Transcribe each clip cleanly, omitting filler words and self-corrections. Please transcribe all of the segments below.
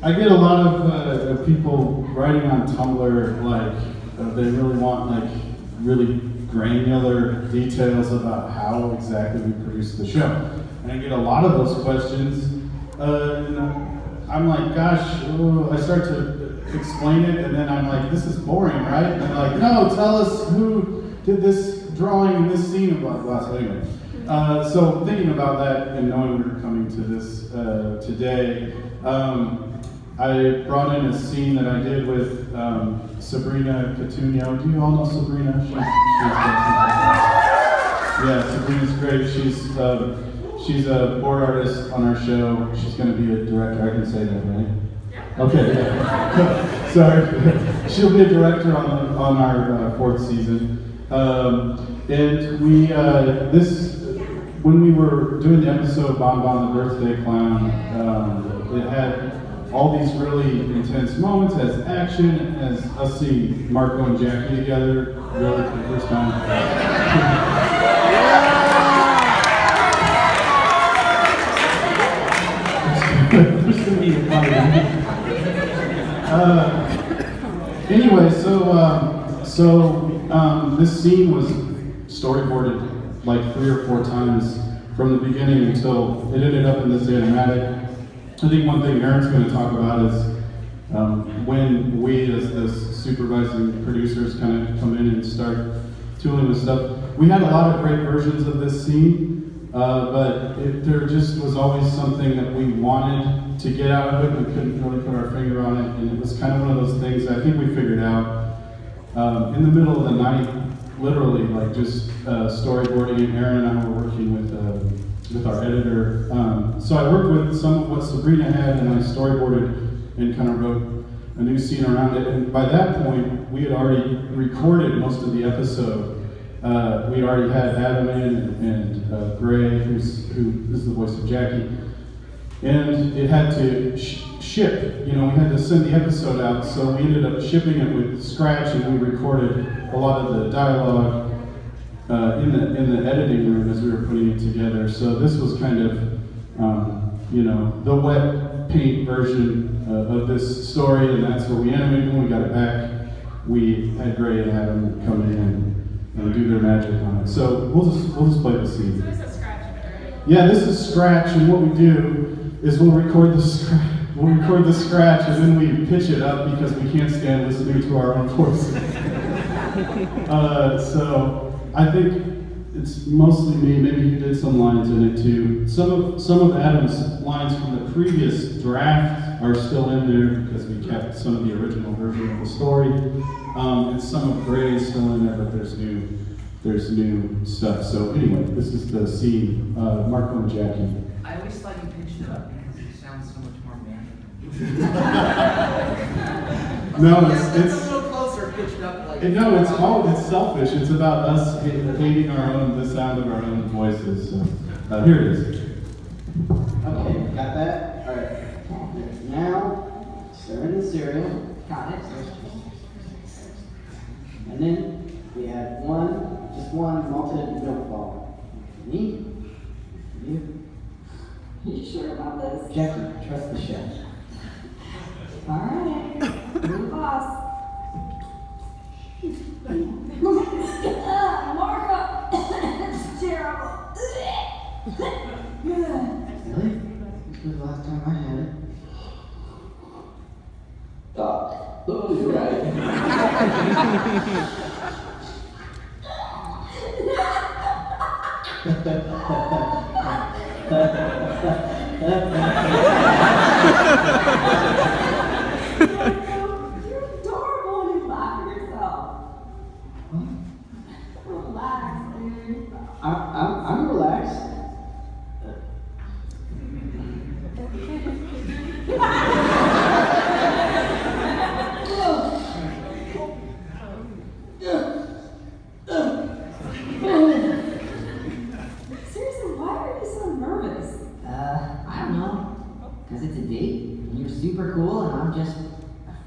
I get a lot of people writing on Tumblr, like, they really want, like, really granular details about how exactly we produce the show. And I get a lot of those questions, and I'm like, gosh, I start to explain it, and then I'm like, this is boring, right? And they're like, no, tell us who did this drawing in this scene, and blah, blah, blah. So anyway, so thinking about that and knowing we were coming to this today, I brought in a scene that I did with Sabrina Coutinho. Do you all know Sabrina? Yeah, Sabrina's great. She's a board artist on our show. She's going to be a director. I can say that, right? Yeah. Okay. Yeah. Sorry. She'll be a director on our fourth season. And we when we were doing the episode Bon Bon the Birthday Clown, it had all these really intense moments as action, as us seeing Marco and Jackie together, really for the first time. Anyway, so this scene was storyboarded like 3 or 4 times from the beginning until it ended up in this animatic. I think one thing Aaron's going to talk about is when we, as the supervising producers, kind of come in and start tooling with stuff. We had a lot of great versions of this scene, but there just was always something that we wanted to get out of it. We couldn't really put our finger on it, and it was kind of one of those things that I think we figured out in the middle of the night, literally, like just storyboarding. And Aaron and I were working with our editor. So I worked with some of what Sabrina had, and I storyboarded and kind of wrote a new scene around it. And by that point, we had already recorded most of the episode. We already had Adam in and Gray, who is the voice of Jackie. And it had to ship. We had to send the episode out, so we ended up shipping it with Scratch, and we recorded a lot of the dialogue in the editing room as we were putting it together. So this was kind of, the wet paint version of this story, and that's where we animated. When we got it back, we had Gray and Adam come in and do their magic on it. So we'll just play the scene. So this is Scratch, right? Yeah, this is Scratch, and what we do is we'll record the scratch, and then we pitch it up because we can't stand listening to our own voices. So I think it's mostly me. Maybe you did some lines in it too. Some of Adam's lines from the previous draft are still in there because we kept some of the original version of the story, and some of Gray is still in there, but there's new stuff. So anyway, this is the scene. Marco and Jackie. I always thought you pitched it up because it sounds so much more manly. No, it's a it's little closer pitched up. Like it's selfish. It's about us hating the sound of our own voices. So here it is. Okay, got that? All right. Now, stir in the cereal. Got it. And then we add just one malted milk ball. Me? You? You sure about this? Jackie, trust the chef. All right. You're the boss. Marco, it's terrible. Really? This was the last time I had it. Oh, you're right. You're adorable when you laugh at yourself. Relax, dude. I'm relaxed. Seriously, why are you so nervous? I don't know. Because it's a date, and you're super cool, and I'm just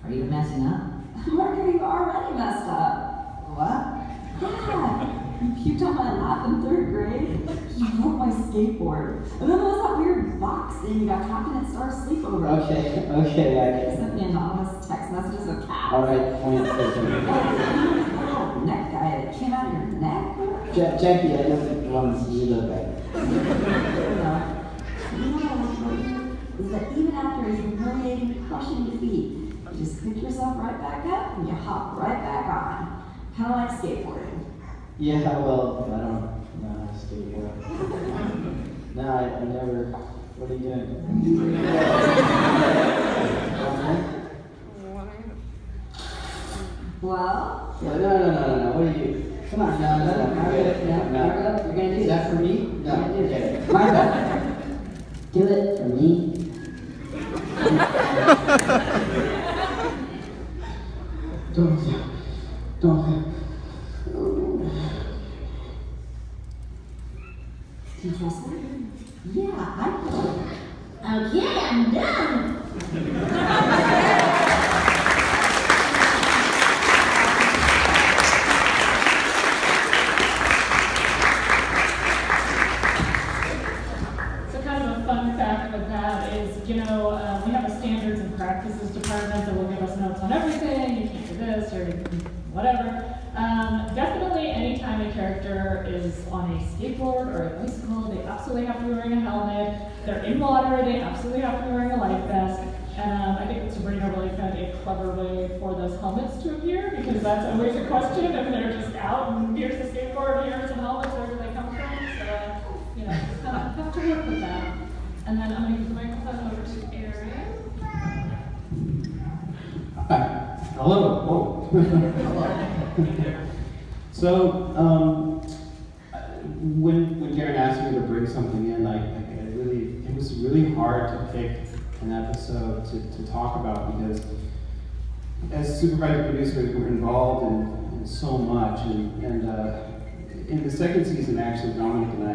afraid of messing up. Marco, you already messed up. What? Yeah. You puked on my lap in 3rd grade. You broke my skateboard. And then there was that weird box thing you got trapped in at Star Sleepover. Okay, You sent me anonymous text messages of cats. alright, point taken. Little neck guy that came out of your neck. Jackie, I don't want to see you look at it. You know what I like about you? Is that even after a humiliating, crushing defeat, you just pick yourself right back up and you hop right back on. Kind of like skateboarding. Yeah, well, I don't know how to skateboard. No, I never. What are you doing? Well, No. What are you? Come on, no. Margo, you're gonna do Is that for me? No, okay. Margo, do it for me. Don't. do you trust me? Yeah, I do. Okay, I'm done. So kind of a fun fact with that is, we have a standards and practices department that will give us notes on everything. You can't do this or whatever. Definitely anytime a character is on a skateboard or a bicycle, they absolutely have to be wearing a helmet. They're in water, they absolutely have to be wearing a life vest. I think that Sabrina really found a clever way for those helmets to appear, because that's always a question if they're just out and here's the skateboard, here's some helmets, where do they come from? So, just kind of have to work with that. And then I'm going to give the microphone over to Aaron. Hello. So, when Karen asked me to bring something in, it was really hard to pick an episode to talk about, because as supervisor producers, we're involved in so much, and in the 2nd season, actually, Dominic and I,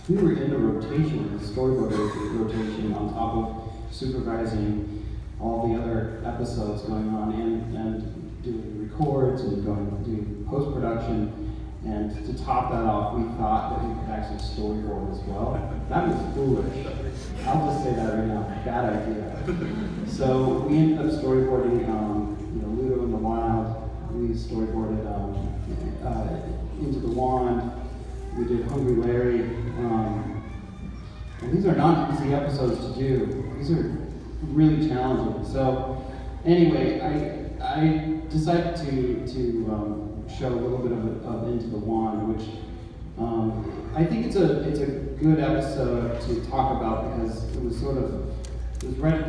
we were in the rotation, the storyboard rotation, on top of supervising all the other episodes going on, and doing records and going to do post-production. And to top that off, we thought that we could actually storyboard as well. That was foolish. I'll just say that right now, bad idea. So we ended up storyboarding, Ludo in the Wild. We storyboarded Into the Wand. We did Hungry Larry. And these are not easy episodes to do. These are really challenging. So anyway, I decided to show a little bit of Into the Wand, which I think it's a good episode to talk about, because it was right at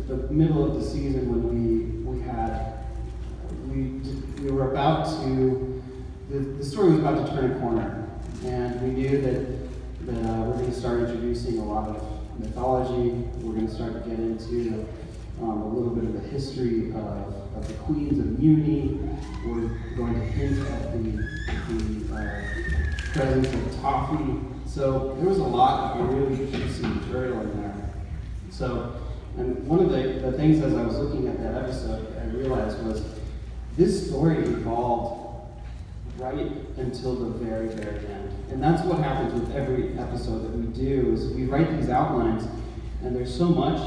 the middle of the season when we were about to, the story was about to turn a corner, and we knew that we're going to start introducing a lot of mythology. We're going to start to get into a little bit of the history of the Queens of Muni. We're going to hint at the presence of toffee. So there was a lot of really juicy material in there. So, and one of the things as I was looking at that episode, I realized was this story evolved right until the very, very end. And that's what happens with every episode that we do, is we write these outlines, and there's so much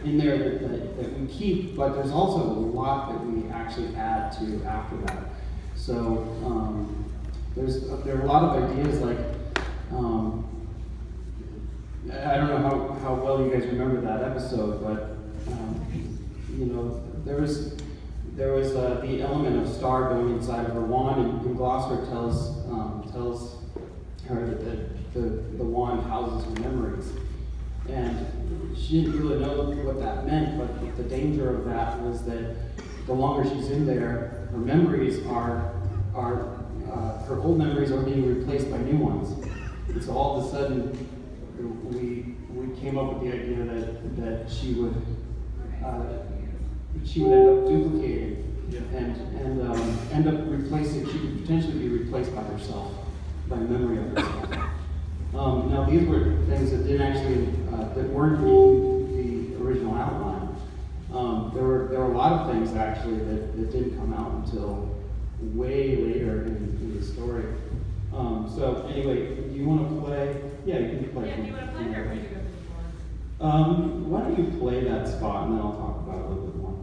in there that we keep, but there's also a lot that we actually add to after that. So there are a lot of ideas, like, I don't know how well you guys remember that episode, but there was the element of Star going inside of her wand, and Gloucester tells her that the wand houses her memories. And she didn't really know what that meant, but the danger of that was that the longer she's in there, her memories her old memories are being replaced by new ones. And so all of a sudden, we came up with the idea that she would end up duplicating and end up replacing. She could potentially be replaced by herself, by memory of herself. Now these were things that didn't actually that weren't in the original outline. There were a lot of things actually that didn't come out until way later in the story. So anyway, do you want to play? Yeah, you can play. Yeah, do you want to play or would you go for Why don't you play that spot and then I'll talk about it a little bit more.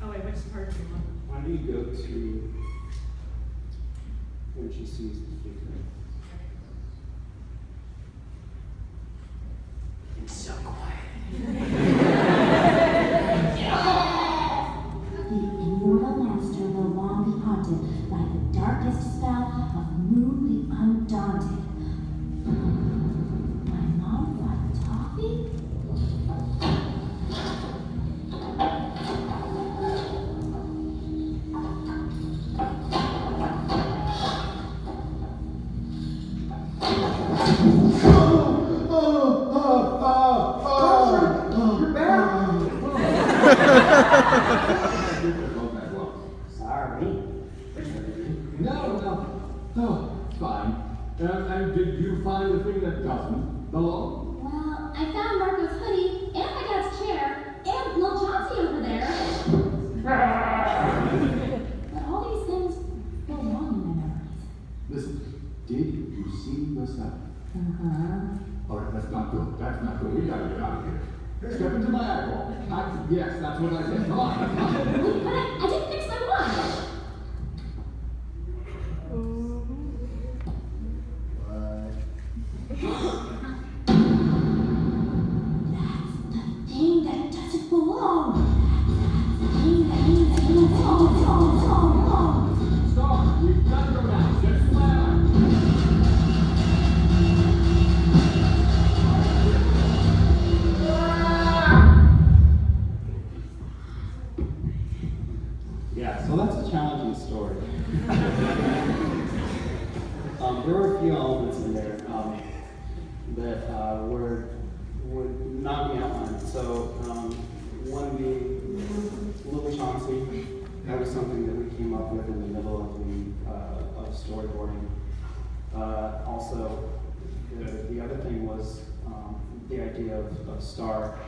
Oh wait, which part do you want? Why don't you go to when she sees the figure? It's so quiet. The immortal monster will long be haunted by the darkest spell of Moon the Undaunted. My mom brought toffee? You're back! Sorry. No, it's fine. And did you find the thing that doesn't belong? Well, I found Marco's hoodie and my dad's chair and little Chauncey over there. But all these things belong in my memories. Listen, did you see yourself? Uh-huh. All right, that's not good. That's not good. We gotta get out of here. Step into my eyeball. Yes, that's what I said. Come on, come on. But I didn't fix my one. That's the thing that doesn't belong. That's the thing that means it belongs. Stop. We've got to go now. Just flat. Yeah, so that's a challenging story. There were a few elements in there that would not be outlined. So one being Little Chauncey. That was something that we came up with in the middle of storyboarding. Also, the other thing was the idea of Star.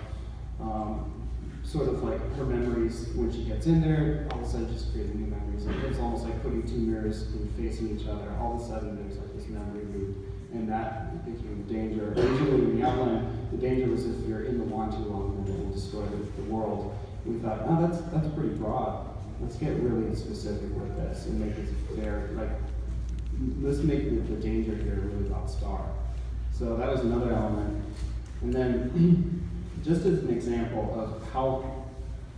Sort of like her memories when she gets in there, all of a sudden just creating new memories. It's almost like putting two mirrors and facing each other. All of a sudden there's like this memory loop, and that became the danger. Originally in the outline, the danger was if you're in the wand too long, then it will destroy the world. We thought, oh, that's pretty broad. Let's get really specific with this and make it fair. Like, let's make the danger here really about Star. So that was another element. And then, just as an example of how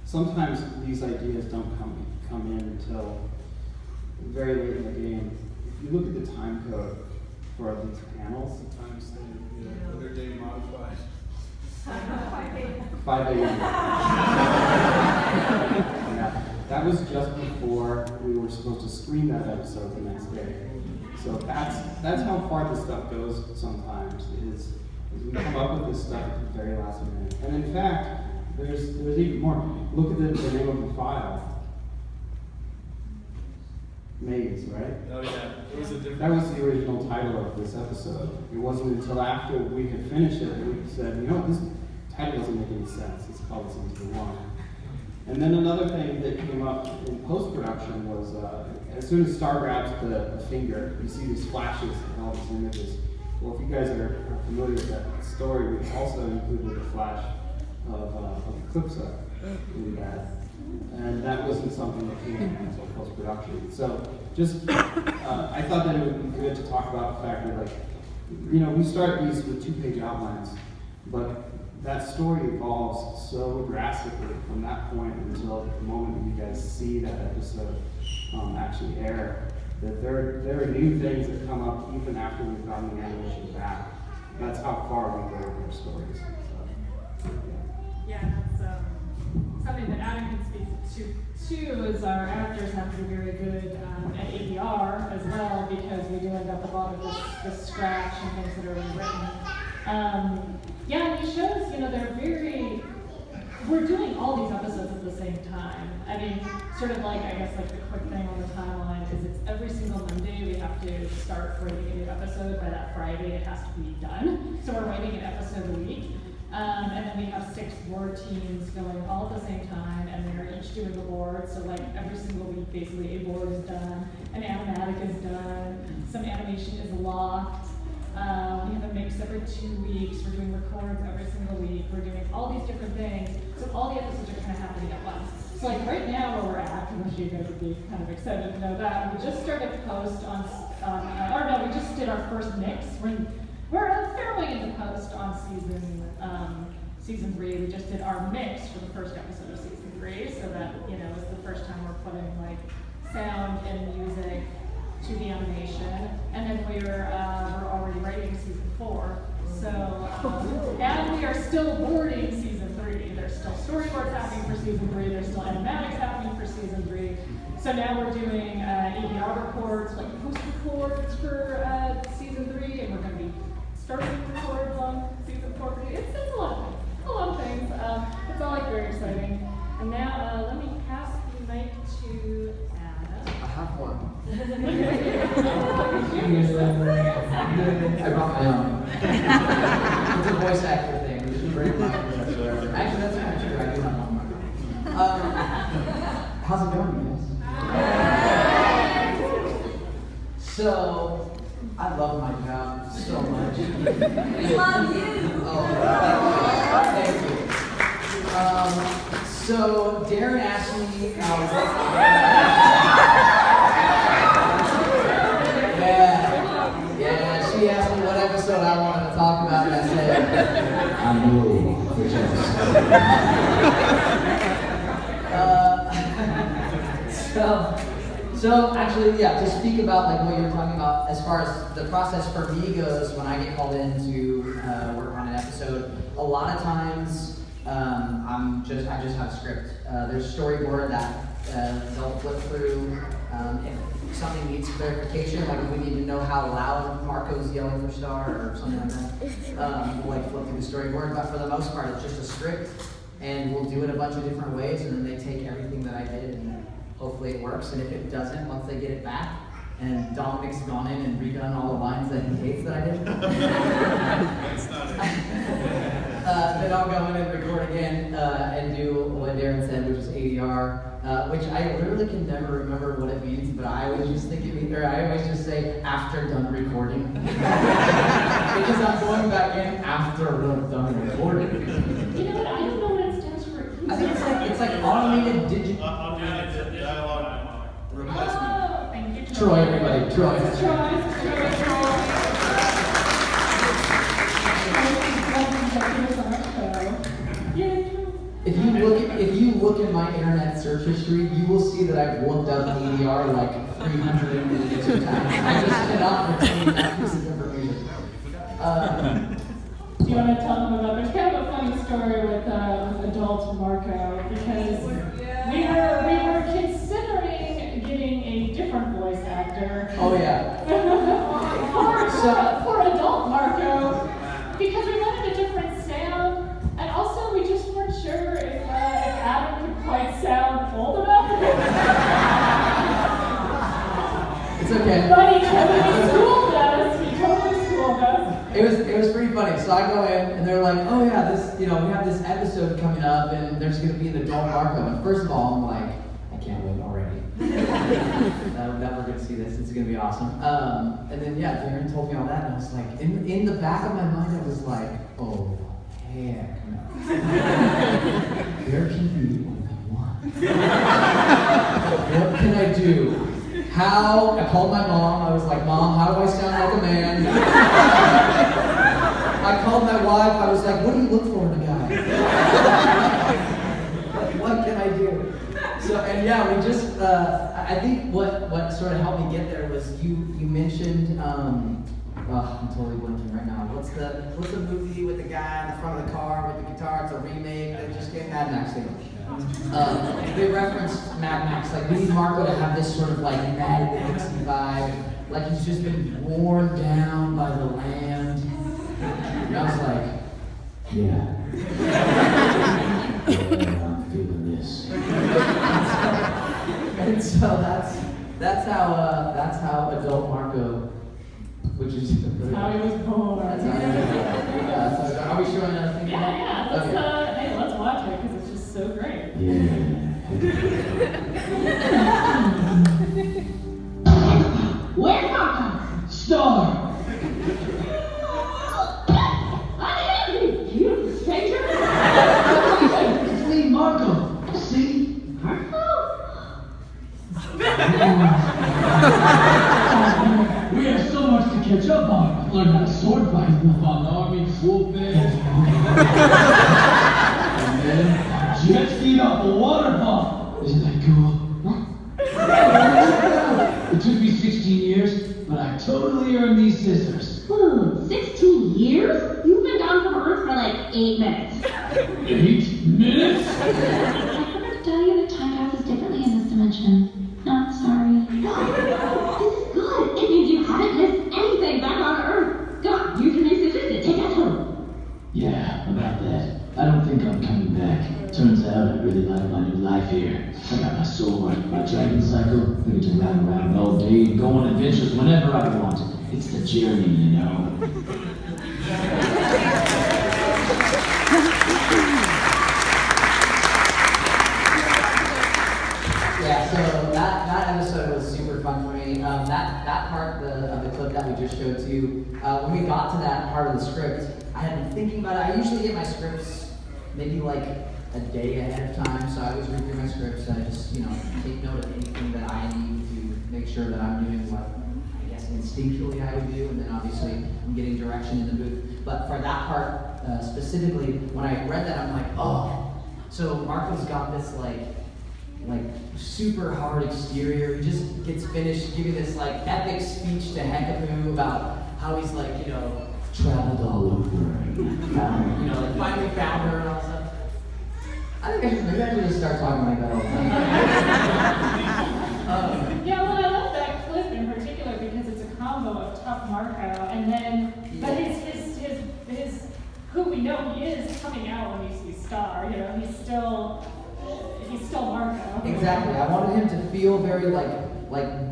sometimes these ideas don't come in until very late in the game. If you look at the time code for these panels, Sometimes they're day modified. 5 a.m. Yeah, that was just before we were supposed to screen that episode the next day. So that's how far this stuff goes sometimes, is we come up with this stuff at the very last minute. And in fact, there's even more. Look at the name of the file. Maze, right? Oh yeah, it was a different. That was the original title of this episode. It wasn't until after we had finished it that we said, you know, this title doesn't make any sense. Let's call this Into the One. And then another thing that came up in post-production was as soon as Star grabs the finger, you see these flashes and all these images. Well, if you guys are familiar with that story, we also included a flash of Eclipsa in that. And that wasn't something that came in until post-production. So just, I thought that it would be good to talk about the fact that, like, you know, we start these with 2-page outlines, but that story evolves so drastically from that point until the moment that you guys see that episode actually air, that there are new things that come up even after we've gotten the animation back. That's how far we go with our stories. So, yeah. Yeah, that's something that Adam can speak to too, is our actors have to be very good at ADR as well, because we do end up with a lot of this scratch and things that are rewritten. Yeah, these shows, you know, we're doing all these episodes at the same time. I mean, sort of like, I guess, like the quick thing on the timeline is it's every single Monday we have to start writing a new episode. By that Friday, it has to be done. So we're writing an episode a week. And then and we have 6 board teams going all at the same time, and they're each doing a board. So like every single week, basically a board is done, an animatic is done, some animation is locked. We have a mix every 2 weeks. We're doing records every single week. We're doing all these different things. So all the episodes are kind of happening at once. So like right now where we're at, I'm sure you guys would be kind of excited to know that, we just started post on, or no, we just did our first mix. We're fairly into post on season 3. We just did our mix for the first episode of season 3, so that, you know, it's the first time we're putting like sound and music to the animation, and then we're already writing season 4. So, and we are still boarding season 3. There's still storyboards happening for season 3. There's still animatics happening for season 3. So now we're doing ADR reports, like post reports for season 3, and we're going to be starting records on season 4. It's a lot of things. It's all like very exciting. And now let me pass the mic to Adam. I have one. I brought my own. It's a voice actor thing. We just bring my whatever. Actually, that's kind of true. I do have one. How's it going, guys? So, I love my job so much. We love you. Oh, thank you. So Darren asked me, yeah, she asked me what episode I wanted to talk about, and I said, I know which episode. So actually, yeah, to speak about like what you were talking about as far as the process for me goes when I get called in to work on an episode, a lot of times I just have a script. There's a storyboard that they'll flip through. If something needs clarification, like if we need to know how loud Marco's yelling for Star or something like that, we'll like flip through the storyboard. But for the most part, it's just a script, and we'll do it a bunch of different ways, and then they take everything that I did and hopefully it works. And if it doesn't, once they get it back, and Dominic's gone in and redone all the lines that he hates that I did, That's not it. then I'll go in and record again and do what Darren said, which is ADR, which I literally can never remember what it means, but I always just think I always just say after done recording. Because I'm going back in after done recording. You know what? I don't know what it stands for. I think it's like automated digital. Automated dialogue replacement. Oh, thank you, Troy, everybody, Troy. If you look at my internet search history, you will see that I've looked up ADR like 352 times. I just cannot retain that piece of information. Do you want to tell them about? There's kind of a funny story with adult Marco, because we were considering getting a different voice actor. Oh yeah. for adult Marco, because we wanted a different sound, and also we just weren't sure if Adam could quite sound old enough. It's okay. But he totally schooled us. It was pretty funny. So I go in and they're like, oh yeah, we have this episode coming up and there's gonna be an adult Marco. And first of all, I'm like, I can't wait already. that we're gonna see this. It's gonna be awesome. And then yeah, Darren told me all that, and I was like, in the back of my mind, I was like, oh heck no. There can be only one. What can I do? I called my mom. I was like, Mom, how do I sound like a man? I called my wife. I was like, what do you look for in a guy? What can I do? So, and yeah, we just, I think what sort of helped me get there was you mentioned, I'm totally blanking right now. What's the movie with the guy in the front of the car with the guitar? It's a remake that just came, Mad Max thing. They referenced Mad Max, like we need Marco to have this sort of like Mad Maxy vibe, like he's just been worn down by the land. And I was like, yeah. I'm feeling this. And so that's how adult Marco, which is How he was born. That's how he was born. Are we showing anything? Yeah. Let's swoop in, and then jet skied off a waterfall. Isn't that cool? It took me 16 years, but I totally earned these scissors. 16 years? You've been gone from Earth for like 8 minutes. 8 minutes? I forgot to tell you that time passes differently in this dimension. Not sorry. No, this is good. It means you haven't missed anything back on Earth. Come on, use your new scissors to take us home. Yeah, about that. I don't think I'm coming back. Turns out I really like my new life here. I got my sword, my dragon cycle. I get to ride around all day and go on adventures whenever I want. It's the journey, you know. Yeah, so that episode was super fun for me. That part of the clip that we just showed to you, when we got to that part of the script, I had been thinking about it. I usually get my scripts maybe like a day ahead of time, so I always read through my scripts and I just, take note of anything that I need to make sure that I'm doing what I guess instinctually I would do, and then obviously I'm getting direction in the booth. But for that part specifically, when I read that, I'm like, oh, so Marco's got this like super hard exterior. He just gets finished giving this like epic speech to Hecapoo about how he's like, traveled all over and found, finally found her and all stuff. I think maybe I should just start talking like that all the time. Yeah, well, I love that clip in particular because it's a combo of tough Marco and then, but his who we know he is coming out when he's Star. He's still Marco. Exactly. I wanted him to feel very like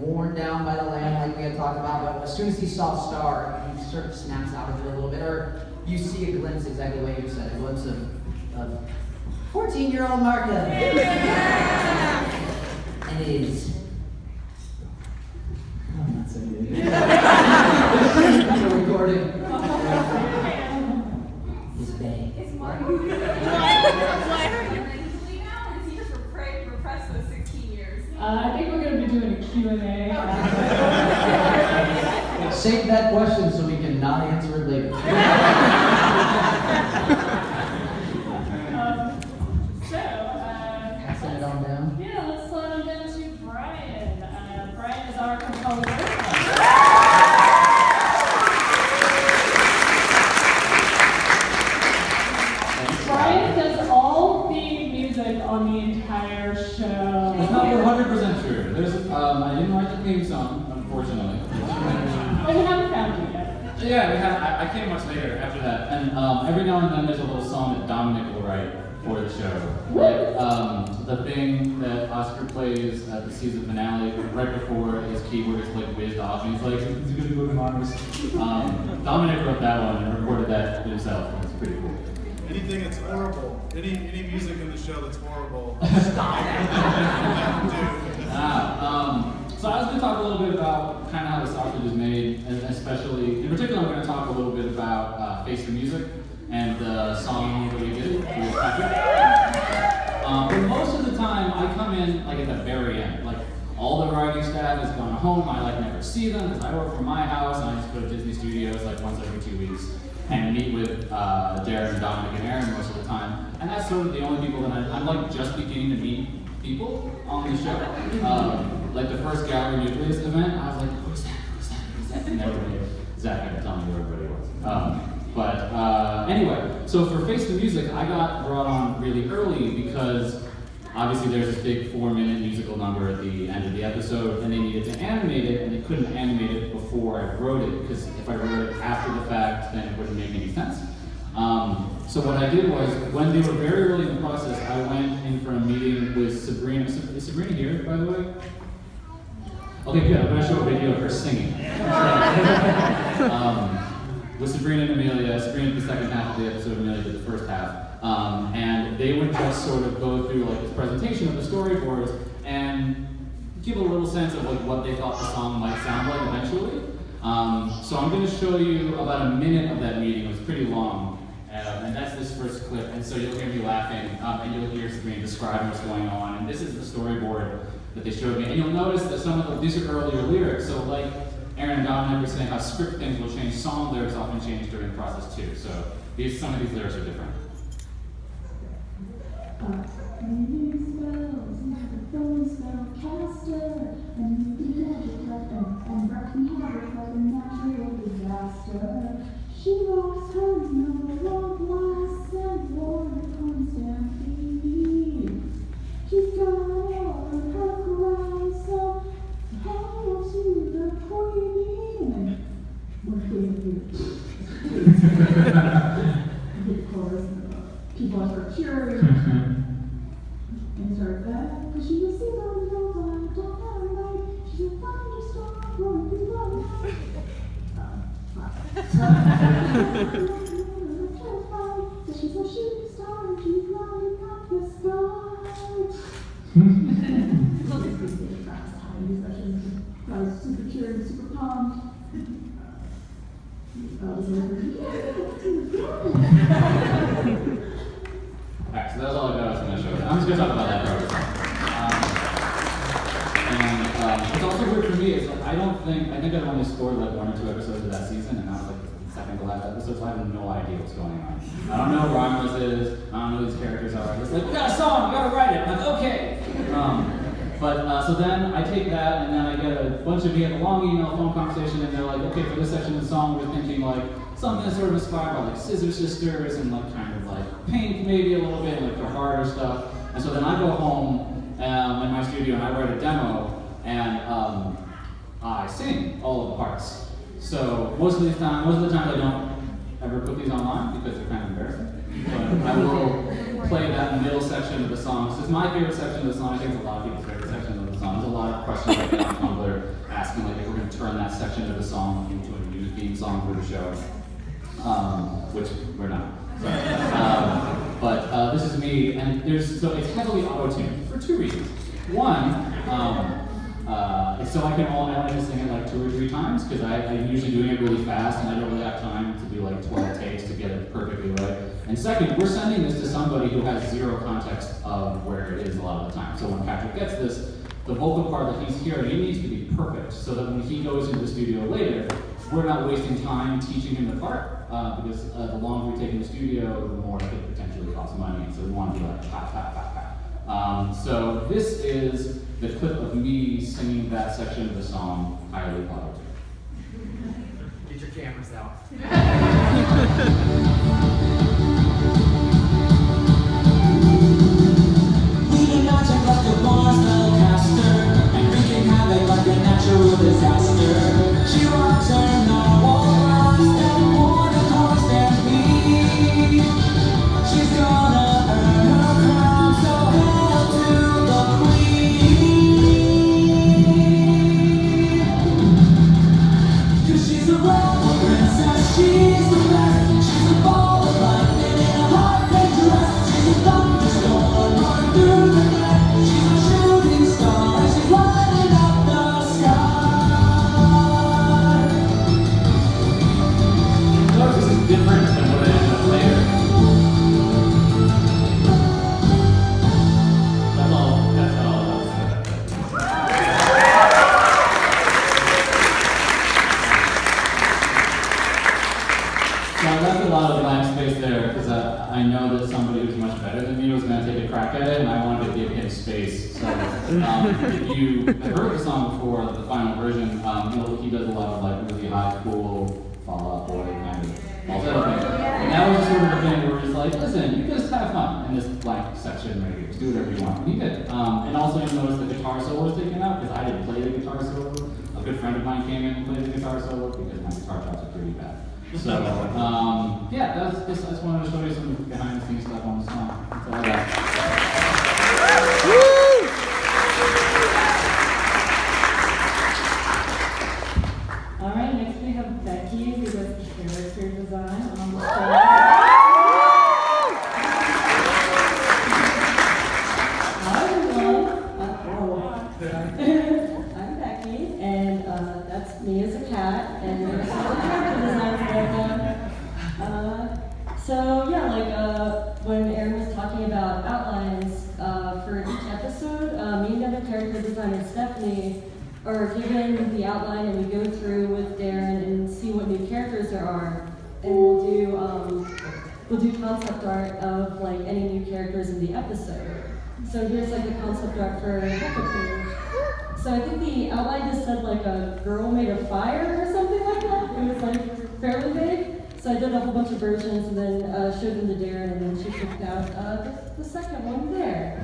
worn down by the land, like we had talked about. But as soon as he saw Star, he sort of snaps out of it a little bit, or you see a glimpse, exactly what you said, a glimpse of 14-year-old Marco. Yeah! And it is. I'm not so good. It's a recording. It's Bay. It's Marco. Repress those 16 years. I think we're going to be doing a Q&A. Save that question so we can not answer it later. Passing it on down. Yeah, let's slide on down to Brian. Brian is our composer. Brian does all the music on the entire show. That's not 100% true. I didn't write the theme song, unfortunately. Oh, we haven't found you yet. Yeah, I came much later after that. And every now and then there's a little song that Dominic will write for the show. Like the thing that Oscar plays at the season finale, right before his keyboard is like whizzed off, and he's like, "It's a good looking artist." Dominic wrote that one and recorded that himself, and it's pretty cool. Anything that's horrible, any music in the show that's horrible. So I was going to talk a little bit about kind of how the sausage is made, and especially, in particular, I'm going to talk a little bit about Face the Music and the song that we did with Patrick. But most of the time, I come in like at the very end. Like all the writing staff has gone home. I like never see them because I work from my house and I just go to Disney Studios like once every 2 weeks and meet with Darren, Dominic, and Aaron most of the time. And that's sort of the only people that I'm like just beginning to meet people on the show. Like the first Gallery Nucleus event, I was like, who's that? And everybody, Zach had to tell me who everybody was. Anyway, so for Face the Music, I got brought on really early because obviously there's this big 4-minute musical number at the end of the episode, and they needed to animate it, and they couldn't animate it before I wrote it, because if I wrote it after the fact, then it wouldn't make any sense. So what I did was, when they were very early in the process, I went in for a meeting with Sabrina. Is Sabrina here, by the way? Okay, good. I'm going to show a video of her singing. With Sabrina and Amelia. Sabrina did the second half of the episode, Amelia did the first half. And they would just sort of go through like this presentation of the storyboards and give a little sense of like what they thought the song might sound like eventually. So I'm going to show you about a minute of that meeting. It was pretty long. And that's this first clip. And so you'll hear me laughing, and you'll hear Sabrina describing what's going on. And this is the storyboard that they showed me. And you'll notice that these are earlier lyrics. So like Aaron and Dominic were saying how script things will change, song lyrics often change during the process too. So some of these lyrics are different. She lost her number one glass and wore the constant beat. She's got all of her crown, so hail to the queen. We're queen of course, people are sort of curious. And start that, because she was seen on the road, don't have a light. She's a thunderstorm, going through the night. So she's a shooting star and she's lighting up the sky. Look at this big fast time. These sessions are super curious, super pumped. Alright, so that's all I got from that show. I'm just going to talk about that part. What's also weird for me is like, I think I've only scored like 1 or 2 episodes of that season, and that was like the second to last episode, so I have no idea what's going on. I don't know who Romulus is, I don't know who these characters are. It's like, we got a song, we gotta write it. I'm like, okay. So then I take that, and then I get a bunch of a long email, phone conversation, and they're like, okay, for this section of the song, we're thinking like something that's sort of inspired by like Scissor Sisters and like kind of like Pink maybe a little bit, like for harder stuff. And so then I go home in my studio and I write a demo, and I sing all of the parts. So most of the time I don't ever put these online because they're kind of embarrassing. But I will play that middle section of the song. This is my favorite section of the song. I think it's a lot of people's favorite section of the song. There's a lot of questions like that on Tumblr asking like if we're going to turn that section of the song into a new theme song for the show, which we're not. But this is me, and so it's heavily auto-tuned for 2 reasons. One, it's so I can only sing it like 2 or 3 times because I'm usually doing it really fast and I don't really have time to do like 12 takes to get it perfectly right. And second, we're sending this to somebody who has zero context of where it is a lot of the time. So when Patrick gets this, the vocal part that he's hearing, it needs to be perfect so that when he goes into the studio later, we're not wasting time teaching him the part because the longer we take in the studio, the more it could potentially cost money. So we want to be like, pat, pat, pat, pat. So this is the clip of me singing that section of the song, highly auto-tuned. Get your cameras out. We did not check like a born spellcaster and wreaking havoc like a natural disaster. She walks her normal life and wore the constant beat. She's gonna earn her crown, so hail to the queen. 'Cause she's a rebel princess, she's the best. She's a ball of lightning in a heart-big dress. She's a thunderstorm running through the night. She's a shooting star and she's lighting up the sky. Notice this is different than what I ended up later. That's all I'll say about that. So I left a lot of blank space there because I know that somebody who's much better than me was going to take a crack at it, and I wanted to give him space. So if you have heard the song before, the final version, he does a lot of like really high, cool Fall Out Boy kind of falsetto thing. And that was sort of the thing where we're just like, listen, you just have fun in this blank section right here. Just do whatever you want. And he did. And also you notice the guitar solo was taken out because I didn't play the guitar solo. A good friend of mine came in and played the guitar solo because my guitar chops are pretty bad. So, yeah, I just wanted to show you some behind the scenes stuff on the song. That's all I got. All right, next we have Becky, who does character design on the stage. Hi everyone. I'm Becky, and that's me as a cat, and there's some other character designs that I've done. So yeah, like when Aaron was talking about outlines for each episode, me and the other character designer Stephanie are given the outline, and we go through with Darren and see what new characters there are, and we'll do we'll do concept art of like any new characters in the episode. So here's like the concept art for Huckapoo. So I think the outline just said like a girl made of fire or something like that. It was like fairly vague. So I did a whole bunch of versions and then showed them to Darren, and then she picked out the second one there.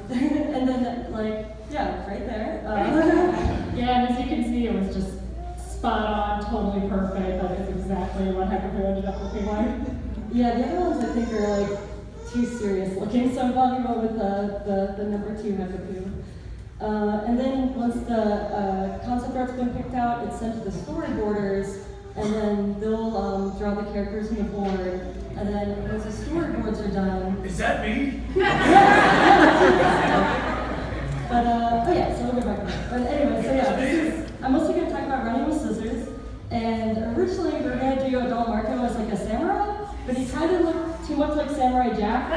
And then like, yeah, right there. Yeah, and as you can see, it was just spot on, totally perfect. That is exactly what Huckapoo ended up looking like. Yeah, the other ones I think are like too serious looking, so I'm glad we went with the number 2 Huckapoo. And then once the concept art's been picked out, it's sent to the storyboarders, and then they'll draw the characters on the board. And then once the storyboards are done, Is that me? but oh yeah, so we'll go back to that. But anyway, so yeah, I'm mostly going to talk about running with scissors. And originally we were going to do Adol Marco as like a samurai, but he kind of looked too much like Samurai Jack.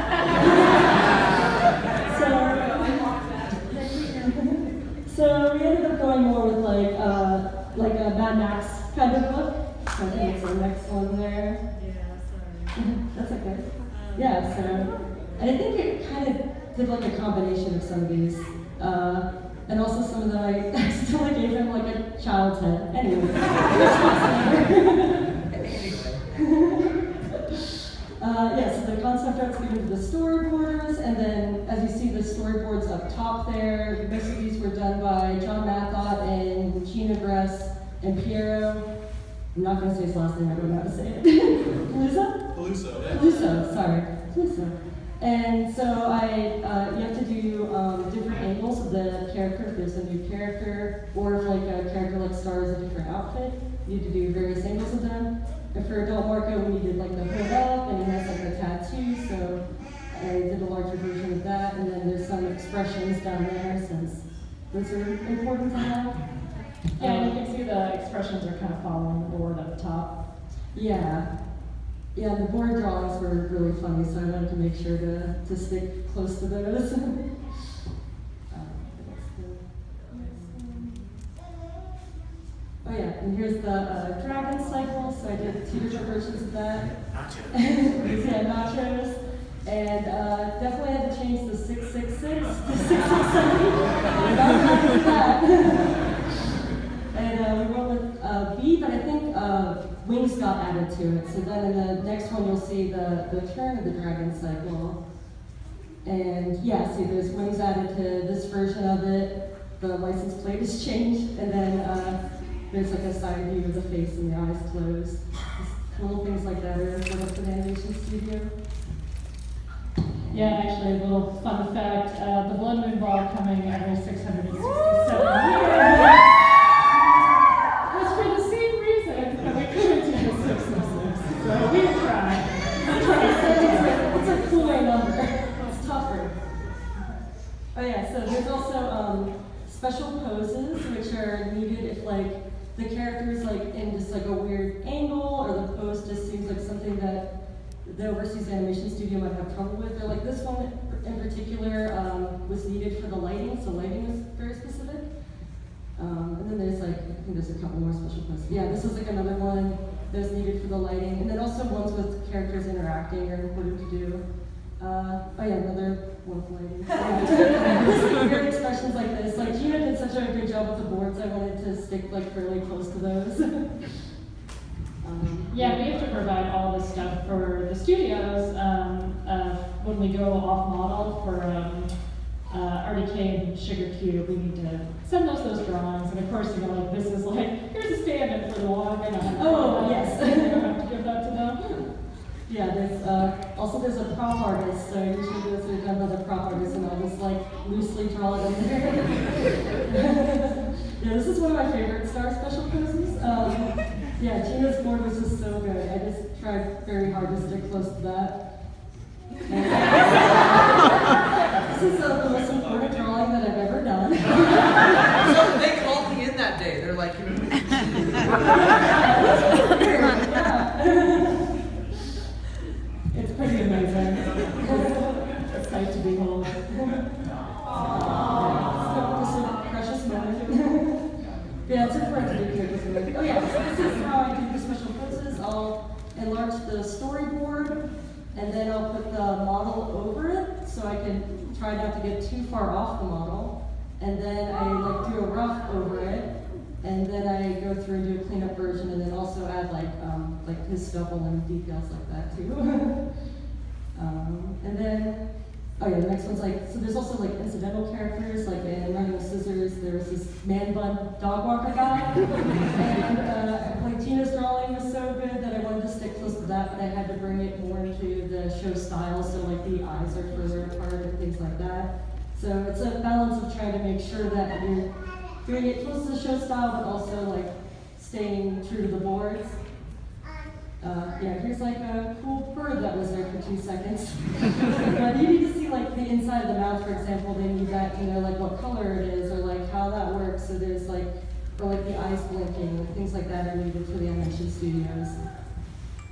So we ended up going more with like a Mad Max kind of look. So I think it's the next one there. Yeah, sorry. That's okay. Yeah, so, and I think it kind of did like a combination of some of these. And also some of them I accidentally gave him like a child's head. Anyway. Yeah, so the concept art's given to the storyboarders, and then as you see the storyboards up top there, most of these were done by John Mathot and Gina Gress and Piero. I'm not going to say his last name, I don't know how to say it. Peluso? Peluso, yeah. Peluso, sorry. Peluso. And so you have to do different angles of the character if there's a new character, or if like a character like stars a different outfit, you need to do various angles of them. And for Adult Marco, we needed like the hood up, and he has like a tattoo, so I did a larger version of that. And then there's some expressions down there, since those are important to have. Yeah, and you can see the expressions are kind of following the board up top. Yeah. Yeah, the board drawings were really funny, so I wanted to make sure to stick close to those. Oh yeah, and here's the dragon cycle, so I did 2 different versions of that. Nachos. Yeah, nachos. And definitely had to change the 666 to 667. And we went with B, but I think wings got added to it. So then in the next one, you'll see the turn of the dragon cycle. And yeah, see there's wings added to this version of it. The license plate is changed, and then there's like a side view of the face and the eyes closed. Just little things like that are set up in the animation studio. Yeah, and actually a little fun fact, the blood moon ball coming every 667 years. For the same reason that we couldn't do the 666. So we tried. It's a cooler number. It's tougher. Oh yeah, so there's also special poses which are needed if like the character's like in just like a weird angle, or the pose just seems like something that the overseas animation studio might have trouble with. Or like this one in particular was needed for the lighting, so lighting was very specific. And then there's like, I think there's a couple more special poses. Yeah, this is like another one that's needed for the lighting. And then also ones with characters interacting are important to do. Oh yeah, another one with lighting. Weird expressions like this. Like Gina did such a good job with the boards, I wanted to stick like fairly close to those. Yeah, we have to provide all this stuff for the studios when we go off model for RDK and Sugar Cube. We need to send those drawings, and of course, you know, like this is like, here's a stand-in for the walk, and yes. I have to give that to them. Yeah, there's a prop artist, so usually those are done by the prop artist, and I'll just like loosely draw it in there. Yeah, this is one of my favorite Star Special poses. Yeah, Gina's board was just so good. I just tried very hard to stick close to that. This is the most important drawing that I've ever done. So they called me in that day. They're like, It's pretty amazing. It's sight to behold. Just a precious moment. Yeah, it's important to do characters. Oh yeah, so this is how I do the special poses. I'll enlarge starts the storyboard, and then I'll put the model over it, so I can try not to get too far off the model. And then I like do a rough over it, and then I go through and do a cleanup version, and then also add like his stubble and details like that too. And then, oh yeah, the next one's like, so there's also like incidental characters, like in Running with Scissors, there was this man bun dog walker guy. And like Tina's drawing was so good that I wanted to stick close to that, but I had to bring it more into the show style, so like the eyes are further apart and things like that. So it's a balance of trying to make sure that you're doing it close to the show style, but also like staying true to the boards. Yeah, here's like a cool bird that was there for 2 seconds. But you need to see like the inside of the mouth, for example. They need that to know like what color it is or like how that works. So there's like, or like the eyes blinking, things like that are needed for the animation studios.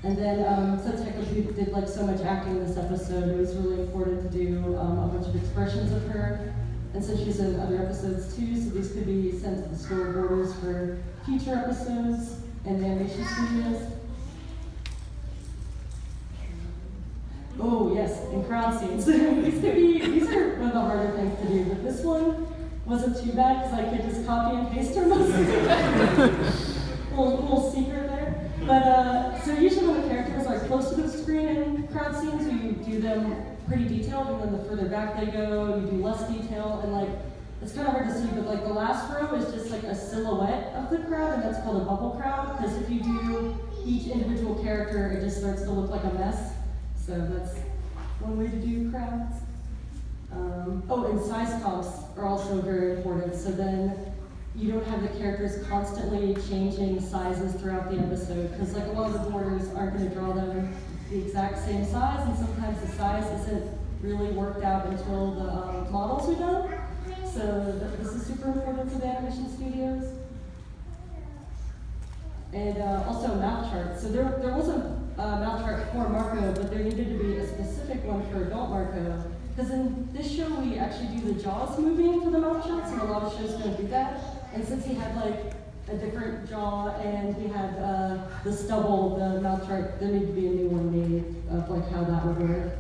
And then since Hector did like so much acting in this episode, it was really important to do a bunch of expressions of her. And since she's in other episodes too, so these could be sent to the storyboarders for future episodes and the animation studios. Oh yes, and crowd scenes. These are one of the harder things to do, but this one wasn't too bad because I could just copy and paste her most of it. little secret there. But so usually when the characters are close to the screen in crowd scenes, you do them pretty detailed, and then the further back they go, you do less detail, and like it's kind of hard to see, but like the last row is just like a silhouette of the crowd, and that's called a bubble crowd, because if you do each individual character, it just starts to look like a mess. So that's one way to do crowds. Oh, and size comps are also very important. So then you don't have the characters constantly changing sizes throughout the episode, because like a lot of the boarders aren't going to draw them the exact same size, and sometimes the size isn't really worked out until the models are done. So this is super important for the animation studios. And also mouth charts. So there was a mouth chart for Marco, but there needed to be a specific one for adult Marco. Because in this show, we actually do the jaws moving for the mouth charts, and a lot of shows don't do that. And since he had like a different jaw and he had the stubble, the mouth chart, there needed to be a new one made of like how that would work.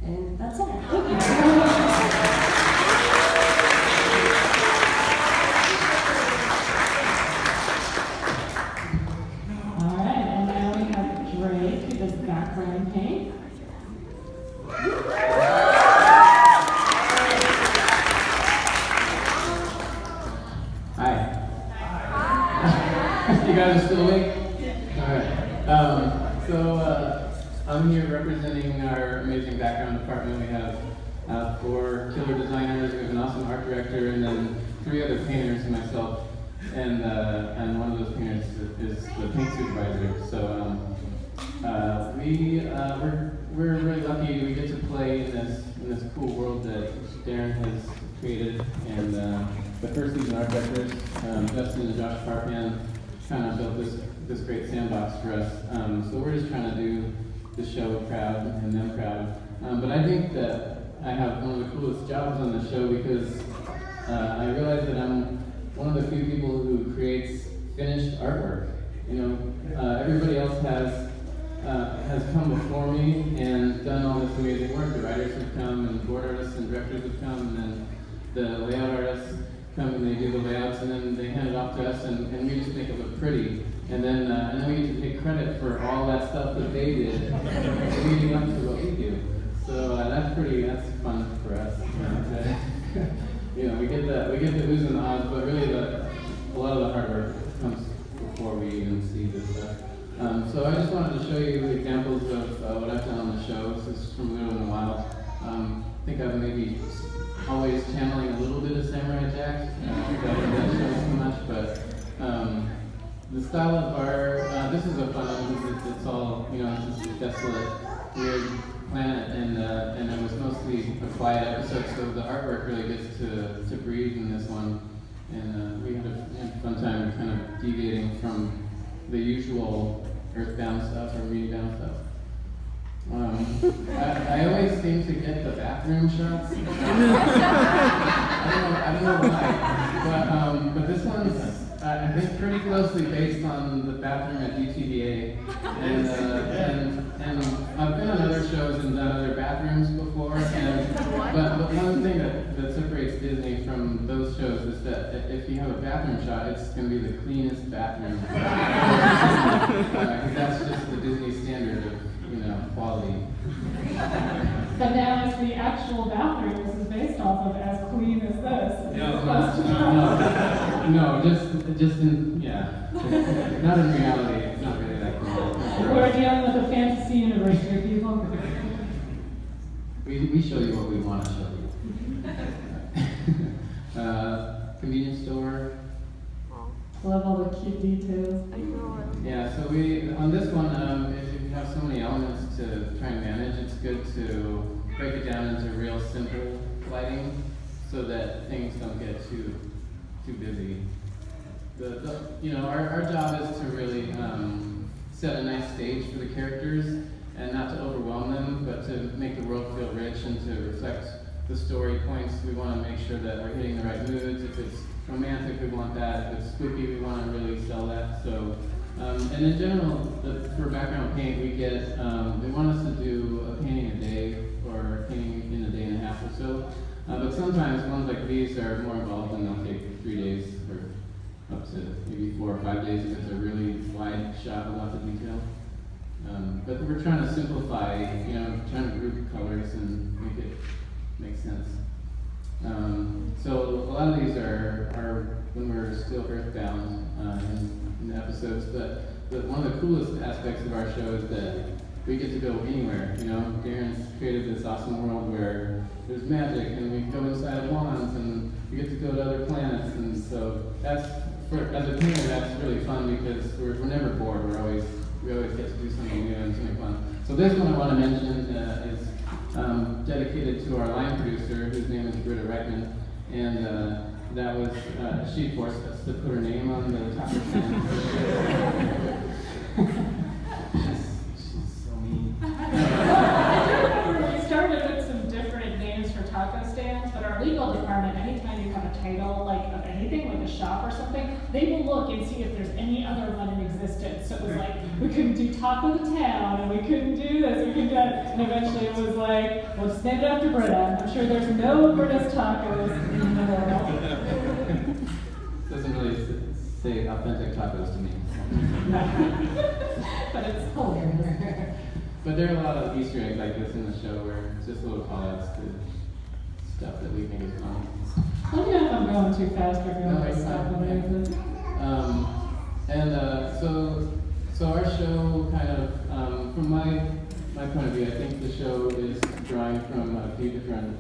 And that's all. Thank you. Background paint. Hi. You guys are still awake? Alright. I'm here representing our amazing background department. We have 4 killer designers, we have an awesome art director, and then 3 other painters and myself. And one of those painters is the paint supervisor. So we're really lucky we get to play in this cool world that Darren has created. And the first season art directors, Justin and Josh Parpan, kind of built this great sandbox for us. So we're just trying to do the show proud and them proud. But I think that I have one of the coolest jobs on the show because I realize that I'm one of the few people who creates finished artwork. You know, everybody else has come before me and done all this amazing work. The writers have come, and the board artists and directors have come, and then the layout artists come and they do the layouts, and then they hand it off to us, and we just make it look pretty. And then we get to take credit for all that stuff that they did leading up to what we do. So that's fun for us. You know, we get the oohs and ahs, but really a lot of the hard work comes before we even see this stuff. So I just wanted to show you examples of what I've done on the show. This is from Little in the Wild. I think I'm maybe always channeling a little bit of Samurai Jack. That shows too much, but the style of our, this is a fun one. It's all, you know, it's this desolate, weird planet, and it was mostly a quiet episode, so the artwork really gets to breathe in this one. And we had a fun time kind of deviating from the usual earthbound stuff or me-bound stuff. I always seem to get the bathroom shots. I don't know why, but this one's I think pretty closely based on the bathroom at UTVA, and I've been on other shows and done other bathrooms before. But one thing that separates Disney from those shows is that if you have a bathroom shot, it's going to be the cleanest bathroom. That's just the Disney standard of quality. But now it's the actual bathroom this is based off of, as clean as this. No, just in, not in reality, it's not really that clean. We're dealing with a fantasy universe here, people. We show you what we want to show you. Convenience store. Love all the cute details. Yeah, so on this one, if you have so many elements to try and manage, it's good to break it down into real simple lighting so that things don't get too busy. Our job is to really set a nice stage for the characters and not to overwhelm them, but to make the world feel rich and to reflect the story points. We want to make sure that we're hitting the right moods. If it's romantic, we want that. If it's spooky, we want to really sell that. So, and in general, for background paint, they want us to do a painting a day or a painting in a day and a half or so. But sometimes ones like these are more involved and they'll take 3 days or up to maybe 4 or 5 days if it's a really wide shot with lots of detail. But we're trying to simplify, trying to group colors and make it make sense. So a lot of these are when we're still earthbound in the episodes, but one of the coolest aspects of our show is that we get to go anywhere. Darren's created this awesome world where there's magic and we go inside wands and we get to go to other planets, and so as a painter, that's really fun because we're never bored. We always get to do something new and something fun. So this one I want to mention is dedicated to our line producer, whose name is Britta Reckman, and that was she forced us to put her name on the taco stand. She's so mean. I remember we started with some different names for taco stands, but our legal department, anytime you have a title like of anything, like a shop or something, they will look and see if there's any other one in existence. So it was like, we couldn't do Taco the Town, and we couldn't do this, we couldn't do that. And eventually it was like, we'll just name it after Britta. I'm sure there's no Britta's Tacos in the world. Doesn't really say authentic tacos to me. But it's hilarious. But there are a lot of Easter eggs like this in the show where it's just little call-outs to stuff that we think is fun. Let me know if I'm going too fast or if you want to stop when I exit. So our show kind of, from my point of view, I think the show is drawing from a few different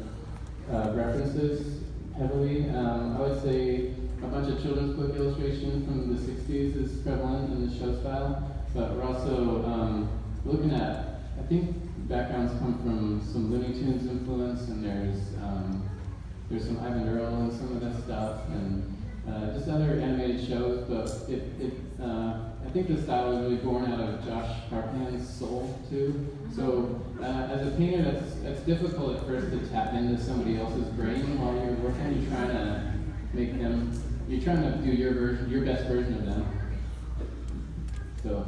references heavily. I would say a bunch of children's book illustration from the 60s is prevalent in the show style, but we're also looking at, I think backgrounds come from some Looney Tunes influence, and there's some Ivan Earl and some of that stuff, and just other animated shows, but I think the style was really born out of Josh Parpan's soul too. So as a painter, that's difficult at first to tap into somebody else's brain while you're working. You're trying to do your best version of them. So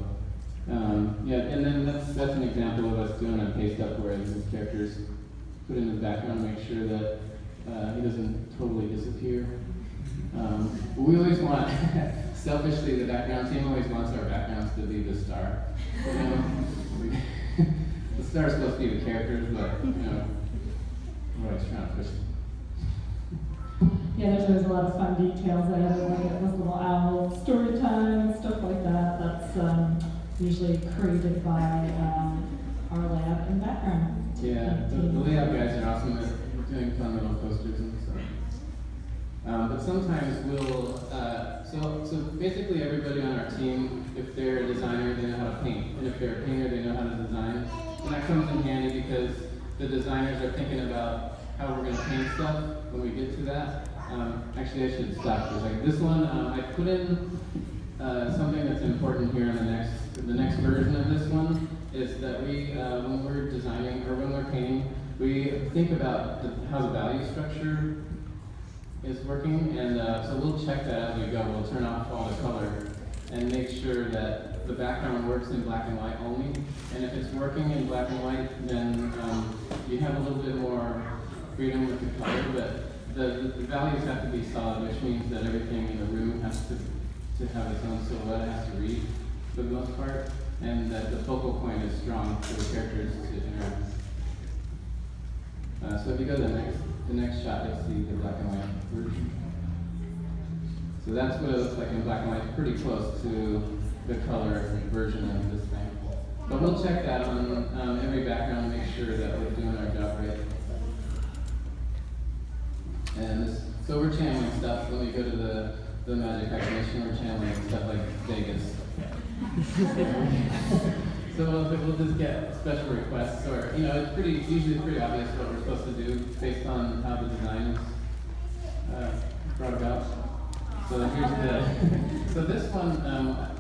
and then that's an example of us doing a paste up where the characters put in the background, make sure that he doesn't totally disappear. We always want, selfishly, the background team always wants our backgrounds to be the star. The star is supposed to be the characters, but we're always trying to push it. Yeah, there's always a lot of fun details added, like those little owl story time and stuff like that. That's usually created by our layout and background. Yeah, the layout guys are awesome at doing fun little posters and stuff. But sometimes we'll, so basically everybody on our team, if they're a designer, they know how to paint. And if they're a painter, they know how to design. And that comes in handy because the designers are thinking about how we're going to paint stuff when we get to that. Actually, I should stop for a second. This one, I put in something that's important here in the next version of this one, is that we, when we're designing or when we're painting, we think about how the value structure is working, and so we'll check that as we go. We'll turn off all the color and make sure that the background works in black and white only. And if it's working in black and white, then you have a little bit more freedom with the color, but the values have to be solid, which means that everything in the room has to have its own silhouette, it has to read for the most part, and that the focal point is strong for the characters to interact. So if you go to the next shot, you'll see the black and white version. So that's what it looks like in black and white, pretty close to the color version of this thing. But we'll check that on every background, make sure that we're doing our job right. And so we're channeling stuff when we go to the magic activation, we're channeling stuff like Vegas. So we'll just get special requests, or it's usually pretty obvious what we're supposed to do based on how the design is brought about. So here's so this one,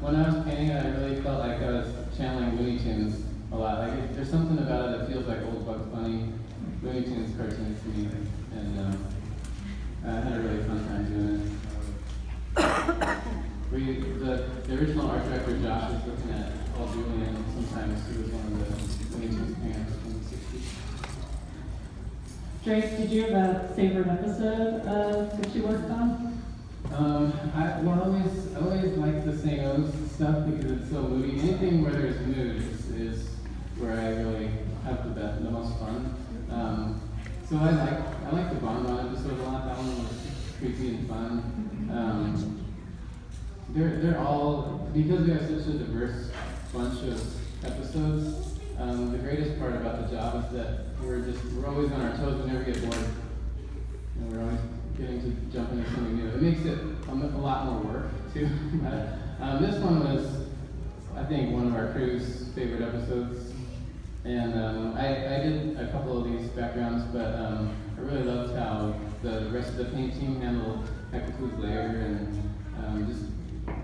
when I was painting it, I really felt like I was channeling Looney Tunes a lot. Like there's something about it that feels like old Bugs Bunny, Looney Tunes cartoons to me, and I had a really fun time doing it. The original art director Josh was looking at Paul Julian sometimes. He was one of the Looney Tunes painters from the 60s. Drake, did you have a favorite episode that you worked on? I always like the St. O's stuff because it's so moody. Anything where there's mood is where I really have the most fun. So I like the Bonbon episode a lot. That one was creepy and fun. They're all, because we have such a diverse bunch of episodes, the greatest part about the job is that we're always on our toes, we never get bored. We're always getting to jump into something new. It makes it a lot more work too. This one was, I think, one of our crew's favorite episodes. And I did a couple of these backgrounds, but I really loved how the rest of the paint team handled Hekaku's layer and just